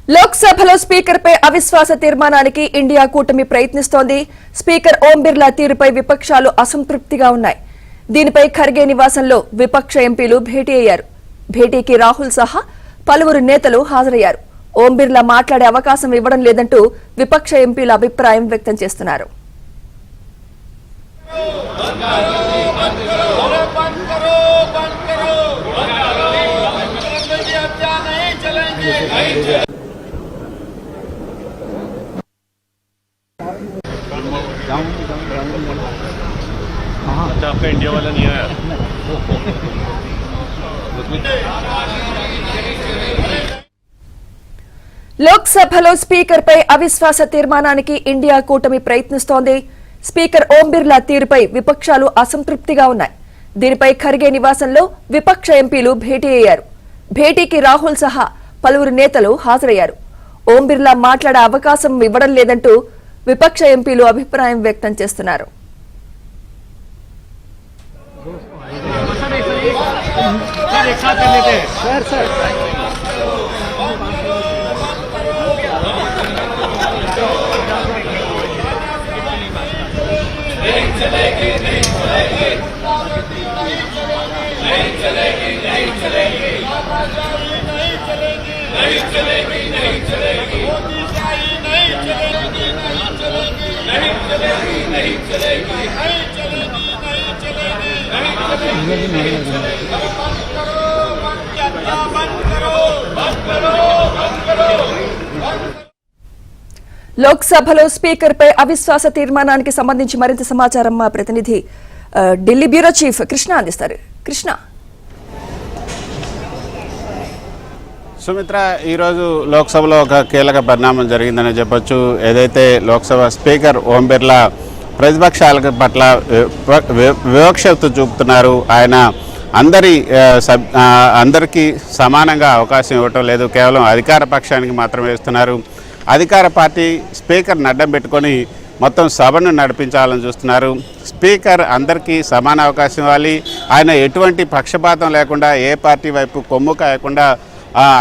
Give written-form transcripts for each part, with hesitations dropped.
లోక్సభలో స్పీకర్పై అవిశ్వాస తీర్మానానికి ఇండియా కూటమి ప్రయత్నిస్తోంది. స్పీకర్ ఓం బిర్లా తీరుపై విపక్షాలు అసంతృప్తిగా ఉన్నాయి. దీనిపై ఖర్గే నివాసంలో విపక్ష ఎంపీలు భేటీ అయ్యారు. భేటీకి రాహుల్ సహా పలువురు నేతలు హాజరయ్యారు. ఓం బిర్లా మాట్లాడే అవకాశం ఇవ్వడం లేదంటూ విపక్ష ఎంపీలు అభిప్రాయం వ్యక్తం చేస్తున్నారు. अच्छा आपका इंडिया वाला नहीं आया లోక్సభలో స్పీకర్పై అవిశ్వాస తీర్మానానికి ఇండియా కూటమి ప్రయత్నిస్తోంది. స్పీకర్ ఓం బిర్లా తీరుపై విపక్షాలు అసంతృప్తిగా ఉన్నాయి. దీనిపై ఖర్గే నివాసంలో విపక్ష ఎంపీలు భేటీ అయ్యారు. భేటీకి రాహుల్ సహా పలువురు నేతలు హాజరయ్యారు. ఓం బిర్లా మాట్లాడే అవకాశం ఇవ్వడం లేదంటూ విపక్ష ఎంపీలు అభిప్రాయం వ్యక్తం చేస్తున్నారు. లోక్సభలో స్పీకర్పై అవిశ్వాస తీర్మానానికి సంబంధించి మరింత సమాచారం మా ప్రతినిధి ఢిల్లీ బ్యూరో చీఫ్ కృష్ణ అందిస్తారు. కృష్ణ, సుమిత్ర, ఈరోజు లోక్సభలో ఒక కీలక పరిణామం జరిగిందని చెప్పొచ్చు. ఏదైతే లోక్సభ స్పీకర్ ఓం బిర్లా ప్రతిపక్షాల పట్ల వివక్షత చూపుతున్నారు. ఆయన అందరికీ సమానంగా అవకాశం ఇవ్వటం లేదు, కేవలం అధికార పక్షానికి మాత్రమే ఇస్తున్నారు. అధికార పార్టీ స్పీకర్ని అడ్డం పెట్టుకొని మొత్తం సభను నడిపించాలని చూస్తున్నారు. స్పీకర్ అందరికీ సమాన అవకాశం ఇవ్వాలి. ఆయన ఎటువంటి పక్షపాతం లేకుండా ఏ పార్టీ వైపు కొమ్ము కాయకుండా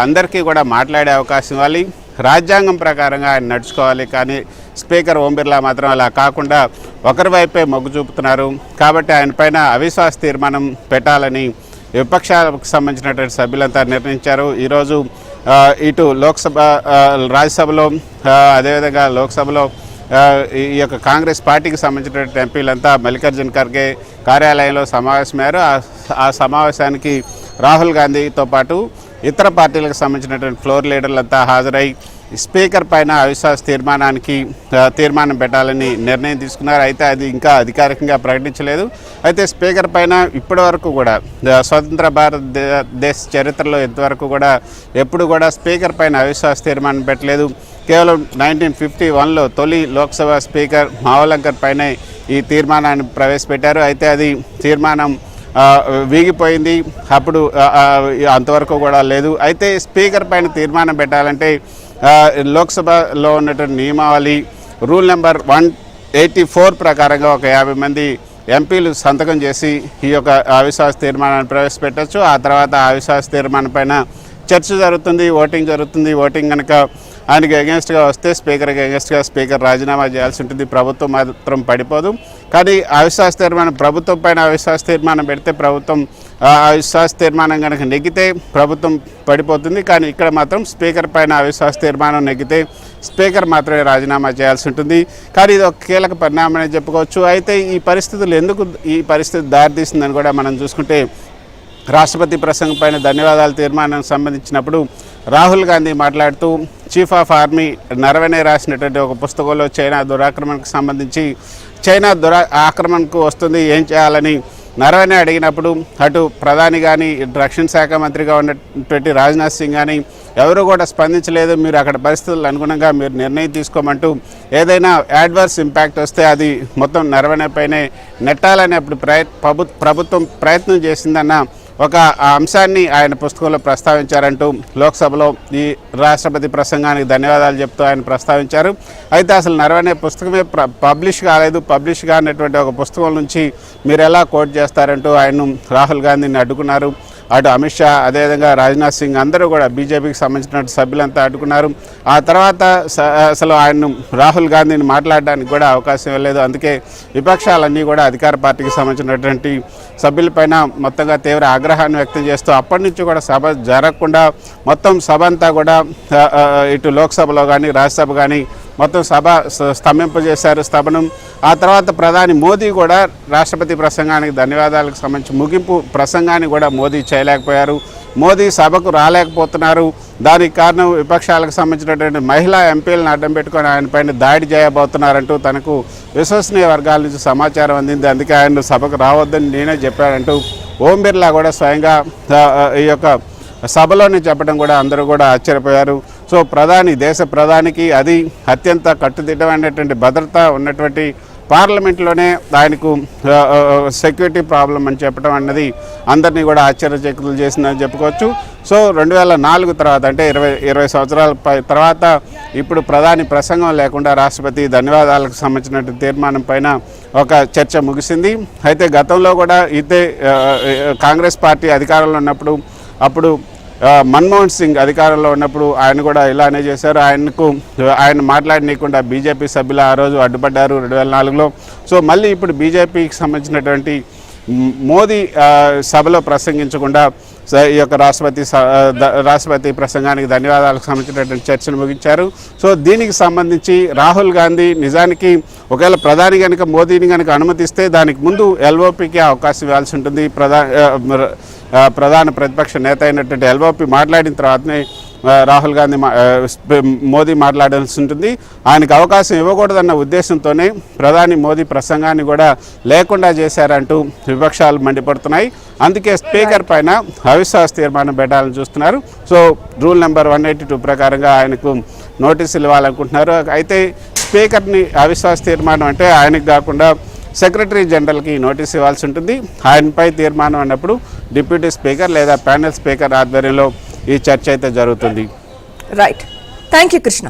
అందరికీ కూడా మాట్లాడే అవకాశం ఇవ్వాలి. రాజ్యాంగం ప్రకారంగా ఆయన నడుచుకోవాలి. కానీ స్పీకర్ ఓం బిర్లా మాత్రం అలా కాకుండా ఒకరి వైపే మొగ్గు చూపుతున్నారు. కాబట్టి ఆయన పైన అవిశ్వాస తీర్మానం పెట్టాలని విపక్షాలకు సంబంధించినటువంటి సభ్యులంతా నిర్ణయించారు. ఈరోజు ఇటు లోక్సభ, రాజ్యసభలో, అదేవిధంగా లోక్సభలో ఈ యొక్క కాంగ్రెస్ పార్టీకి సంబంధించినటువంటి ఎంపీలంతా మల్లికార్జున ఖర్గే కార్యాలయంలో సమావేశమయ్యారు. ఆ సమావేశానికి రాహుల్ గాంధీతో పాటు ఇతర పార్టీలకు సంబంధించినటువంటి ఫ్లోర్ లీడర్లంతా హాజరై స్పీకర్ పైన అవిశ్వాస తీర్మానం పెట్టాలని నిర్ణయం తీసుకున్నారు. అయితే అది ఇంకా అధికారికంగా ప్రకటించలేదు. అయితే స్పీకర్ పైన ఇప్పటి వరకు కూడా స్వతంత్ర భారతదేశ చరిత్రలో ఇంతవరకు కూడా ఎప్పుడు కూడా స్పీకర్ పైన అవిశ్వాస తీర్మానం పెట్టలేదు. కేవలం 1951లో తొలి లోక్సభ స్పీకర్ మావలంకర్ పైనే ఈ తీర్మానాన్ని ప్రవేశపెట్టారు. అయితే అది తీర్మానం వీగిపోయింది. అప్పుడు అంతవరకు కూడా లేదు. అయితే స్పీకర్ పైన తీర్మానం పెట్టాలంటే లోక్సభలో ఉన్నటువంటి నియమావళి రూల్ నెంబర్ 184 ప్రకారంగా ఒక 50 మంది ఎంపీలు సంతకం చేసి ఈ యొక్క అవిశ్వాస తీర్మానాన్ని ప్రవేశపెట్టచ్చు. ఆ తర్వాత అవిశ్వాస తీర్మానం పైన చర్చ జరుగుతుంది, ఓటింగ్ జరుగుతుంది. ఓటింగ్ కనుక ఆయనకి అగెన్స్ట్గా వస్తే స్పీకర్కి అగెన్స్ట్గా స్పీకర్ రాజీనామా చేయాల్సి ఉంటుంది. ప్రభుత్వం మాత్రం పడిపోదు. కానీ అవిశ్వాస తీర్మానం, ప్రభుత్వం పైన అవిశ్వాస తీర్మానం పెడితే ప్రభుత్వం అవిశ్వాస తీర్మానం కనుక నెగ్గితే ప్రభుత్వం పడిపోతుంది. కానీ ఇక్కడ మాత్రం స్పీకర్ పైన అవిశ్వాస తీర్మానం నెగ్గితే స్పీకర్ మాత్రమే రాజీనామా చేయాల్సి ఉంటుంది. కానీ ఇది ఒక కీలక పరిణామం అని చెప్పుకోవచ్చు. అయితే ఈ పరిస్థితులు ఎందుకు ఈ పరిస్థితి దారితీస్తుందని కూడా మనం చూసుకుంటే, రాష్ట్రపతి ప్రసంగం పైన ధన్యవాదాలు తీర్మానానికి సంబంధించినప్పుడు రాహుల్ గాంధీ మాట్లాడుతూ చీఫ్ ఆఫ్ ఆర్మీ నరవణే రాసినటువంటి ఒక పుస్తకంలో చైనా దురాక్రమణకు సంబంధించి చైనా ఆక్రమణకు వస్తుంది, ఏం చేయాలని నరవణే అడిగినప్పుడు అటు ప్రధాని కానీ రక్షణ శాఖ మంత్రిగా ఉన్నటువంటి రాజ్నాథ్ సింగ్ కానీ ఎవరు కూడా స్పందించలేదు. మీరు అక్కడ పరిస్థితులకు అనుగుణంగా మీరు నిర్ణయం తీసుకోమంటూ ఏదైనా యాడ్వర్స్ ఇంపాక్ట్ వస్తే అది మొత్తం నరవణే పైనే నెట్టాలని అప్పుడు ప్రభుత్వం ప్రయత్నం చేసిందన్న ఒక అంశాన్ని ఆయన పుస్తకంలో ప్రస్తావించారంటూ లోక్సభలో ఈ రాష్ట్రపతి ప్రసంగానికి ధన్యవాదాలు చెప్తూ ఆయన ప్రస్తావించారు. అయితే అసలు నరవణే పుస్తకమే పబ్లిష్ కాలేదు. పబ్లిష్ కానటువంటి ఒక పుస్తకం నుంచి మీరు ఎలా కోట్ చేస్తారంటూ ఆయన రాహుల్ గాంధీని అడ్డుకున్నారు. అటు అమిత్ షా అదేవిధంగా రాజ్నాథ్ సింగ్ అందరూ కూడా బీజేపీకి సంబంధించిన సభ్యులంతా అడ్డుకున్నారు. ఆ తర్వాత అసలు ఆయన్ను రాహుల్ గాంధీని మాట్లాడడానికి కూడా అవకాశం ఇవ్వలేదు. అందుకే విపక్షాలన్నీ కూడా అధికార పార్టీకి సంబంధించినటువంటి సభ్యులపైన మొత్తంగా తీవ్ర ఆగ్రహాన్ని వ్యక్తం చేస్తూ అప్పటి నుంచి కూడా సభ జరగకుండా మొత్తం సభ అంతా కూడా ఇటు లోక్సభలో కానీ రాజ్యసభ కానీ మొత్తం సభ స్తంభింపజేశారు సభను. ఆ తర్వాత ప్రధాని మోదీ కూడా రాష్ట్రపతి ప్రసంగానికి ధన్యవాదాలకు సంబంధించి ముగింపు ప్రసంగాన్ని కూడా మోదీ చేయలేకపోయారు. మోదీ సభకు రాలేకపోతున్నారు. దానికి కారణం విపక్షాలకు సంబంధించినటువంటి మహిళా ఎంపీలను అడ్డం పెట్టుకొని ఆయన పైన దాడి చేయబోతున్నారంటూ తనకు విశ్వసనీయ వర్గాల నుంచి సమాచారం అందింది. అందుకే ఆయన సభకు రావద్దని నేనే చెప్పాడంటూ ఓం బిర్లా కూడా స్వయంగా ఈ యొక్క సభలోనే చెప్పడం కూడా అందరూ కూడా ఆశ్చర్యపోయారు. సో దేశ ప్రధానికి అది అత్యంత కట్టుదిట్టమైనటువంటి భద్రత ఉన్నటువంటి పార్లమెంట్లోనే ఆయనకు సెక్యూరిటీ ప్రాబ్లం అని చెప్పడం అన్నది అందరినీ కూడా ఆశ్చర్యచకితులు చేసిందని చెప్పుకోవచ్చు. సో 2004 తర్వాత అంటే 20 సంవత్సరాల తర్వాత ఇప్పుడు ప్రధాని ప్రసంగం లేకుండా రాష్ట్రపతి ధన్యవాదాలకు సంబంధించిన తీర్మానం పైన ఒక చర్చ ముగిసింది. అయితే గతంలో కూడా ఇదే కాంగ్రెస్ పార్టీ అధికారంలో ఉన్నప్పుడు అప్పుడు మన్మోహన్ సింగ్ అధికారంలో ఉన్నప్పుడు ఆయన కూడా ఇలానే చేశారు. ఆయన మాట్లాడనీయకుండా బీజేపీ సభ్యులు ఆ రోజు అడ్డుపడ్డారు 2004లో. సో మళ్ళీ ఇప్పుడు బీజేపీకి సంబంధించినటువంటి మోదీ సభలో ప్రసంగించకుండా ఈ యొక్క రాష్ట్రపతి ప్రసంగానికి ధన్యవాదాలకు సంబంధించినటువంటి చర్చను ముగించారు. సో దీనికి సంబంధించి రాహుల్ గాంధీ నిజానికి ఒకవేళ ప్రధాని కనుక మోదీని కనుక అనుమతిస్తే దానికి ముందు ఎల్ఓపికి అవకాశం ఇవ్వాల్సి ఉంటుంది. ప్రధాన ప్రతిపక్ష నేత అయినటువంటి ఎల్ఓపి మాట్లాడిన తర్వాతనే రాహుల్ గాంధీ మోదీ మాట్లాడాల్సి ఉంటుంది. ఆయనకు అవకాశం ఇవ్వకూడదన్న ఉద్దేశంతోనే ప్రధాని మోదీ ప్రసంగాన్ని కూడా లేకుండా చేశారంటూ విపక్షాలు మండిపడుతున్నాయి. అందుకే స్పీకర్ పైన అవిశ్వాస తీర్మానం పెట్టాలని చూస్తున్నారు. సో రూల్ నెంబర్ 182 ప్రకారంగా ఆయనకు నోటీసులు ఇవ్వాలనుకుంటున్నారు. అయితే స్పీకర్ని అవిశ్వాస తీర్మానం అంటే ఆయనకు కాకుండా సెక్రటరీ జనరల్కి నోటీస్ ఇవ్వాల్సి ఉంటుంది. ఆయనపై తీర్మానం అన్నప్పుడు డిప్యూటీ స్పీకర్ లేదా ప్యానెల్ స్పీకర్ ఆధ్వర్యంలో ఈ చర్చ అయితే జరుగుతుంది. Right, thank you Krishna.